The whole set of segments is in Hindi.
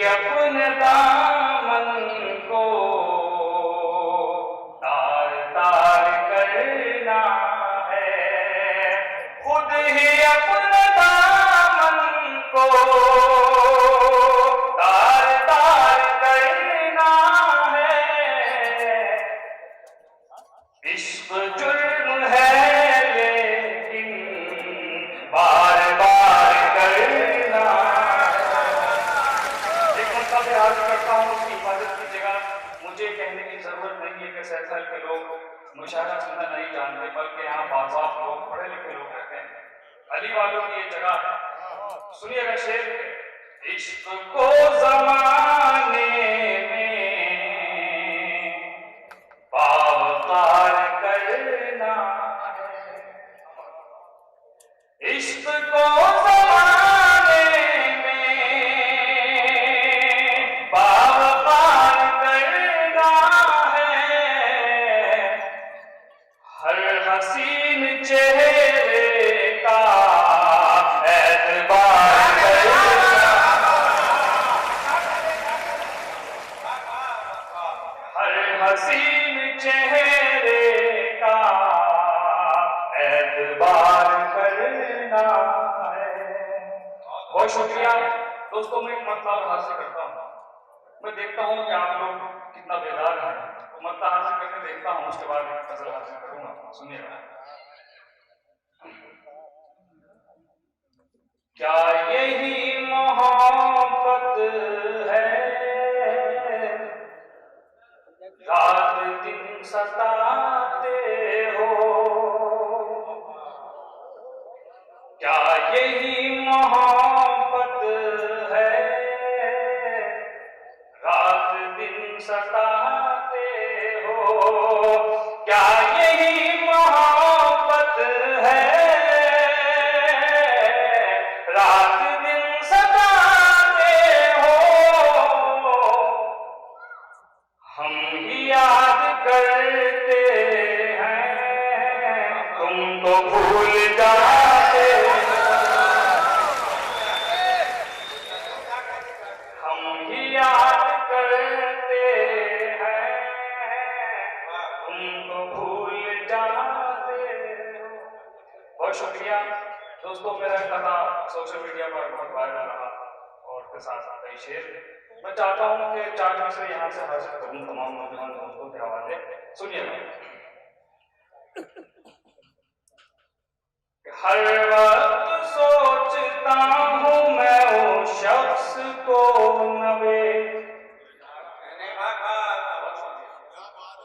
अपने दामन को तार तार करना है, खुद ही अपने दामन को तार तार करना है। इश्क जुर्म है लेकिन बार बार करना। एक मौका पे अर्ज करता हूँ, उसकी हिफाजत कीजिएगा। मुझे कहने की जरूरत नहीं है कि सहसल के लोग मुशायरा सुनना नहीं जानते, बल्कि यहाँ बाज़ात लोग पढ़े लिखे लोग रहते हैं। अली वालों की ये जगह है। सुनिएगा शेर। इश्क को जमाने में पावकार करना है, इश्क को जमाने में पावकार करना है। हर हसीन चेहरे का एतबार करना, हर हसीन चेहरे का एतबार करना है। बहुत शुक्रिया दोस्तों। मैं एक मतलब हासिल करता हूँ। मैं देखता हूँ कि आप लोग कितना बेदार हैं, तो मतलब हासिल करके देखता हूँ, उसके बाद एक गजल हासिल करूंगा। सुनिएगा। क्या यही मोहब्बत है, रात दिन सताते हो? क्या यही मोहब्बत है, रात दिन सताते हो? क्या यही मोहब्बत है, रात दिन सताते हो? हम ही याद करते हैं, तुम तो भूल जाते हो। हम ही याद करते हैं, तुम तो भूल जाते हो। बहुत शुक्रिया दोस्तों। मेरा कथा सोशल मीडिया पर बहुत वायरल रहा और उसके साथ साथ कई शेर मैं चाहता हूँ कि 4 मिसरे यहाँ से हासिल करूँ तमाम नौजवान दोस्तों के हवाले। सुनिएगा। हर वक्त सोचता हूँ मैं उस शख्स को नवे,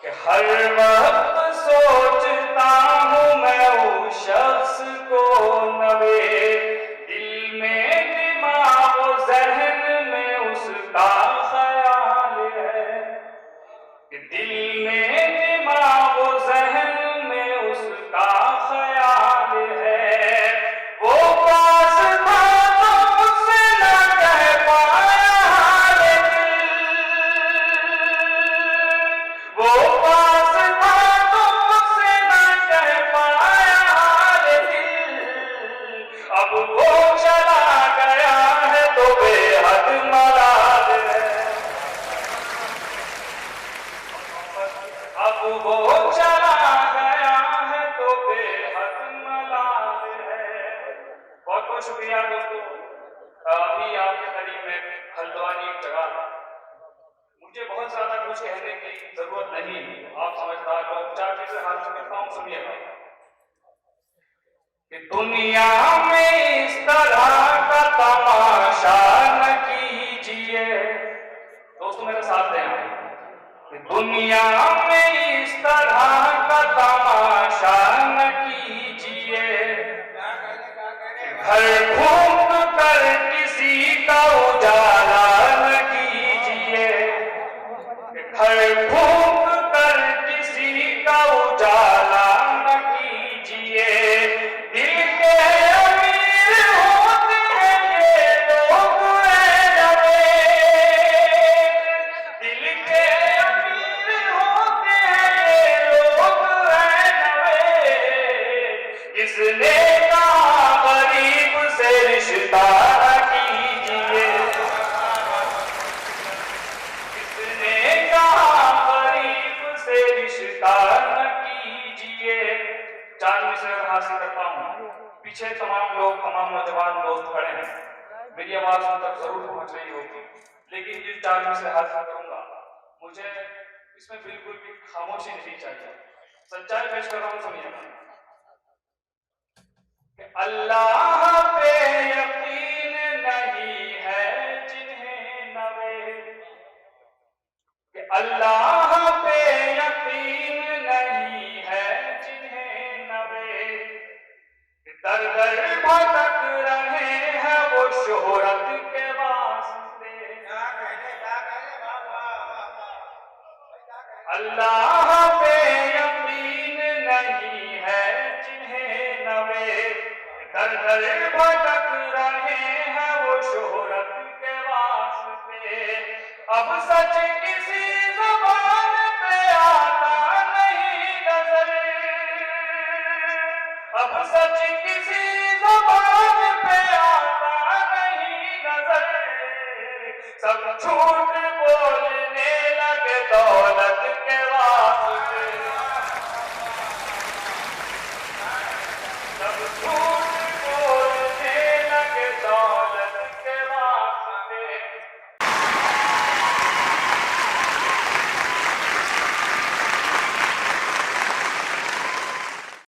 कि हर वक्त सोचता हूँ मैं उस शख्स को नवे। दिल में दिमाग ज़हन में उसका ख्याल है, कि दिल में दिमाग ज़हन में उसका ख्याल है। वो पास था तो मुझसे न कह पाया हाल दिल, वो पास था तो मुझसे न कह पाया हाल दिल। अब वो चला गया है तो बेहद मलाल है, अब वो चला गया है तो बेहद मलाल है। बहुत बहुत शुक्रिया दोस्तों। अभी आपके करीब में हल्द्वानी एक जगह, मुझे बहुत ज्यादा कुछ कहने की जरूरत नहीं, आप समझदार लोग। 4 चीजें हासिल करता हूँ, सुनिएगा। कि दुनिया में इस तरह का तमाशा न कीजिए, दोस्तों मेरे साथ दें आप। कि दुनिया में इस तरह का तमाशा न कीजिए, घर घूम कर किसी का उजाला न कीजिए, घर घूम कर किसी का उजाला न कीजिए। दिल के अमीर होते हैं ये लोग ऐ नवेद, दिल के अमीर होते हैं ये लोग ऐ नवेद। किसने कहा गरीब से पीछे तमाम लोग, तमाम नौजवान दोस्त खड़े हैं, मेरी आवाज उन तक जरूर पहुंच रही होगी, लेकिन जिस टाइम से हाथ करूंगा मुझे इसमें बिल्कुल भी खामोशी नहीं चाहिए। सच्चाई पेश कर रहा हूं, सुनिएगा। अल्लाह पे यकीन नहीं है जिन्हें नवे, अल्लाह पे यकीन नहीं है जिन्हें नवे, दर दर भटक रहे हैं वो शोहरत के वास्ते। अल्लाह पे यकीन नहीं है जिन्हें नवे, दर दर भटक रहे हैं वो शोहरत के वास्ते। अब सच किसी ज़बान पे आता नहीं नजर, अब सच किसी ज़बान पे आता नहीं नजर, सब झूठ बोलने लगे तो